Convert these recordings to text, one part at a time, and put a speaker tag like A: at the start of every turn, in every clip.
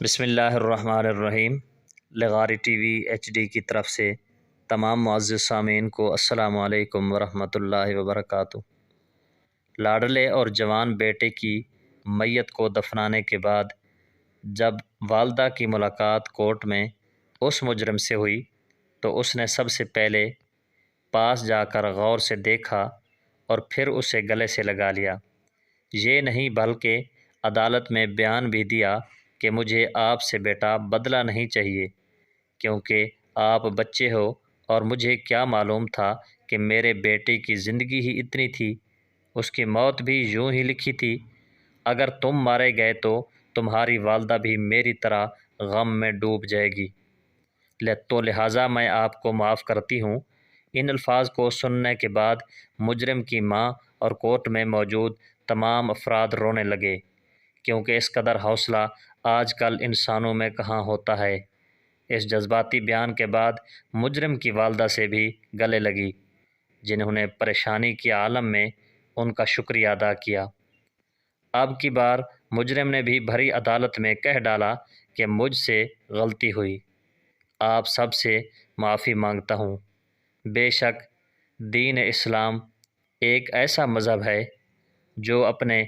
A: بسم اللہ الرحمن الرحیم۔ لغاری ٹی وی HD کی طرف سے تمام معزز سامعین کو السلام علیکم ورحمۃ اللہ وبرکاتہ۔ لاڈلے اور جوان بیٹے کی میت کو دفنانے کے بعد جب والدہ کی ملاقات کورٹ میں اس مجرم سے ہوئی تو اس نے سب سے پہلے پاس جا کر غور سے دیکھا اور پھر اسے گلے سے لگا لیا۔ یہ نہیں بلکہ عدالت میں بیان بھی دیا کہ مجھے آپ سے بیٹا بدلہ نہیں چاہیے، کیونکہ آپ بچے ہو اور مجھے کیا معلوم تھا کہ میرے بیٹے کی زندگی ہی اتنی تھی، اس کی موت بھی یوں ہی لکھی تھی۔ اگر تم مارے گئے تو تمہاری والدہ بھی میری طرح غم میں ڈوب جائے گی، تو لہٰذا میں آپ کو معاف کرتی ہوں۔ ان الفاظ کو سننے کے بعد مجرم کی ماں اور کورٹ میں موجود تمام افراد رونے لگے، کیونکہ اس قدر حوصلہ آج کل انسانوں میں کہاں ہوتا ہے۔ اس جذباتی بیان کے بعد مجرم کی والدہ سے بھی گلے لگی، جنہوں نے پریشانی کے عالم میں ان کا شکریہ ادا کیا۔ اب کی بار مجرم نے بھی بھری عدالت میں کہہ ڈالا کہ مجھ سے غلطی ہوئی، آپ سب سے معافی مانگتا ہوں۔ بے شک دین اسلام ایک ایسا مذہب ہے جو اپنے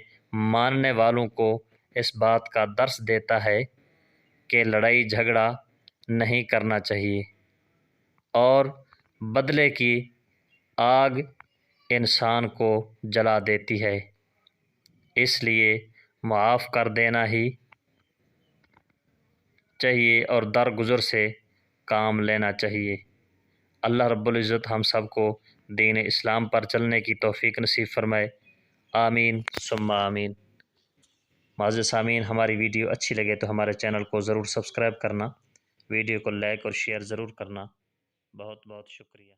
A: ماننے والوں کو اس بات کا درس دیتا ہے کہ لڑائی جھگڑا نہیں کرنا چاہیے، اور بدلے کی آگ انسان کو جلا دیتی ہے، اس لیے معاف کر دینا ہی چاہیے اور درگزر سے کام لینا چاہیے۔ اللہ رب العزت ہم سب کو دین اسلام پر چلنے کی توفیق نصیب فرمائے، آمین ثم آمین۔ معزز سامعین، ہماری ویڈیو اچھی لگے تو ہمارے چینل کو ضرور سبسکرائب کرنا، ویڈیو کو لائک اور شیئر ضرور کرنا۔ بہت بہت شکریہ۔